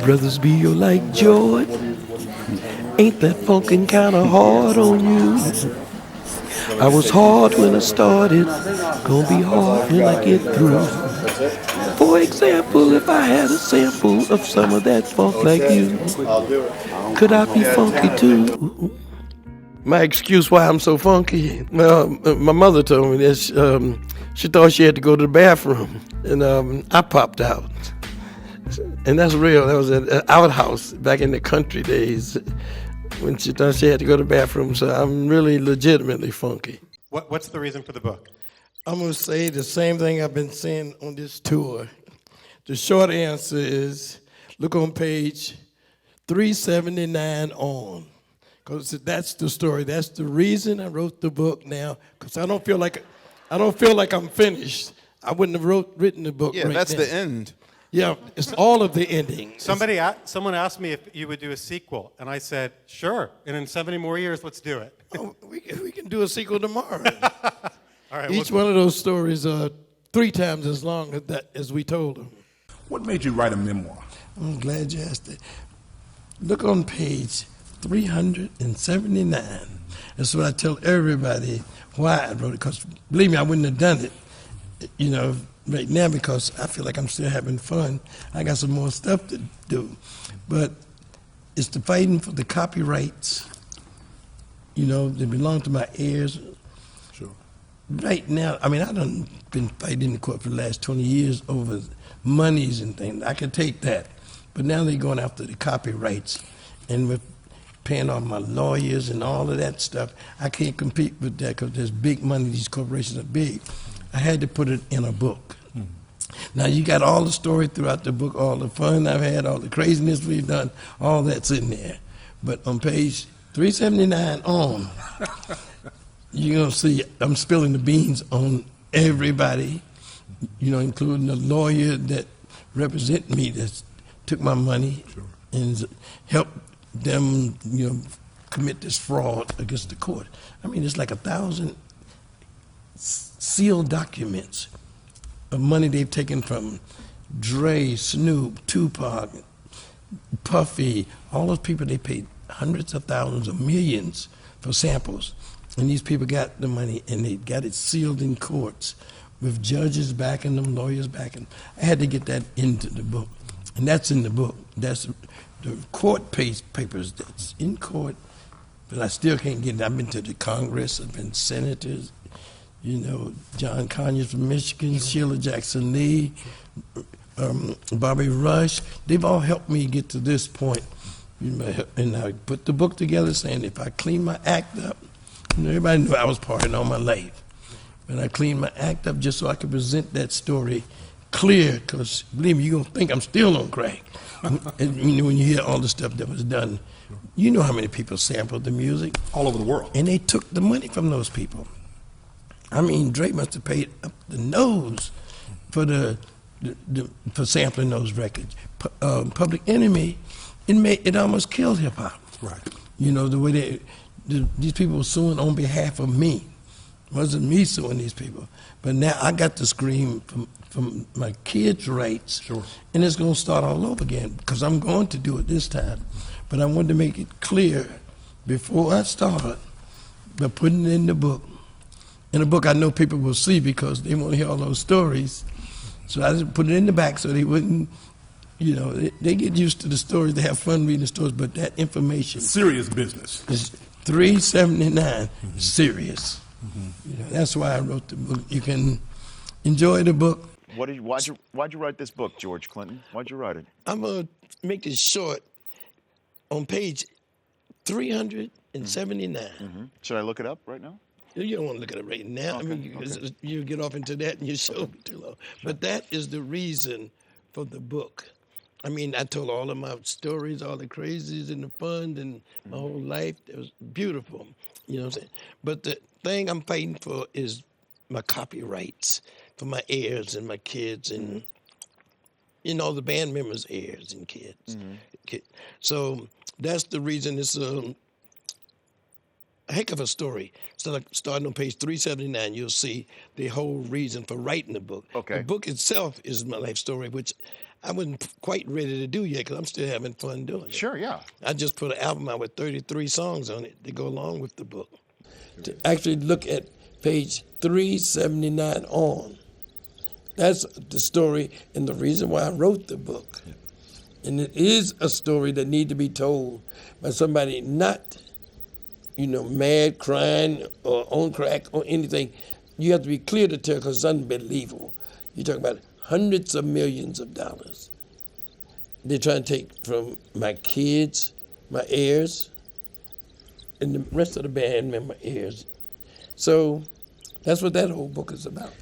Brothers be you like George. Ain't that funkin' kinda hard on you? I was hard when I started, gonna be hard when I get through. For example, if I had a sample of some of that funk like you, could I be funky too? My excuse why I'm so funky, my mother told me this. She thought she had to go to the bathroom, and I popped out. And that's real. That was an outhouse back in the country days when she thought she had to go to the bathroom. So I'm really legitimately funky. What's the reason for the book? I'm going to say the same thing I've been saying on this tour. The short answer is look on page 379 on. Because that's the story. That's the reason I wrote the book now. Because I don't feel like I'm finished. I wouldn't have written the book right that's now. the end. Yeah, it's all of the endings. Someone asked me if you would do a sequel, and I said, sure. And in 70 more years, let's do it. Oh, we can do a sequel tomorrow. All right, Each one of those stories are 3 times as long as we told them. What made you write a memoir? I'm glad you asked that. Look on page 379. That's what I tell everybody why I wrote it, because believe me, I wouldn't have done it, right now, because I feel like I'm still having fun. I got some more stuff to do. But it's the fighting for the copyrights, that belong to my heirs. Sure. Right now, I done been fighting in the court for the last 20 years over monies and things. I could take that. But now they're going after the copyrights. And with paying off my lawyers and all of that stuff, I can't compete with that because there's big money. These corporations are big. I had to put it in a book. Now, you got all the story throughout the book, all the fun I've had, all the craziness we've done, all that's in there. But on page 379 on, you're going to see I'm spilling the beans on everybody, including the lawyer that represent me that took my money and helped them, commit this fraud against the court. It's like 1,000 sealed documents of money they've taken from Dre, Snoop, Tupac, Puffy, all those people. They paid hundreds of thousands of millions for samples. And these people got the money and they got it sealed in courts with judges backing them, lawyers backing them. I had to get that into the book. And that's in the book. That's the court papers that's in court, but I still can't get it. I've been to the Congress, I've been senators, John Conyers from Michigan, Sheila Jackson Lee, Bobby Rush. They've all helped me get to this point. And I put the book together saying if I clean my act up, everybody knew I was partying all my life. But I cleaned my act up just so I could present that story clear, because believe me, you're going to think I'm still on crack. And when you hear all the stuff that was done, you know how many people sampled the music. All over the world. And they took the money from those people. Dre must have paid up the nose for for sampling those records. Public Enemy, it almost killed hip hop. Right. The way these people were suing on behalf of me. It wasn't me suing these people. But now I got to scream from my kids' rights. Sure. And it's going to start all over again, because I'm going to do it this time. But I wanted to make it clear before I start by putting it in the book. In the book, I know people will see because they want to hear all those stories. So I just put it in the back so they wouldn't, they get used to the stories. They have fun reading the stories, but that information. Serious business. Is 379, serious. That's why I wrote the book. You can enjoy the book. Why'd you write this book, George Clinton? Why'd you write it? I'm going to make it short. On page 379. Should I look it up right now? You don't want to look at it right now. Okay, you get off into that and you show me too long. Sure. But that is the reason for the book. I told all of my stories, all the crazies and the fun and my whole life. It was beautiful. You know what I'm saying? But the thing I'm fighting for is my copyrights for my heirs and my kids and all the band members' heirs and kids. So that's the reason it's a heck of a story. So starting on page 379, you'll see the whole reason for writing the book. Okay. The book itself is my life story, which I wasn't quite ready to do yet because I'm still having fun doing it. Sure, yeah. I just put an album out with 33 songs on it to go along with the book. To actually look at page 379 on. That's the story and the reason why I wrote the book. And it is a story that needs to be told by somebody not, mad, crying, or on crack, or anything. You have to be clear to tell because it's unbelievable. You're talking about hundreds of millions of dollars. They're trying to take from my kids, my heirs, and the rest of the band member heirs. So that's what that whole book is about.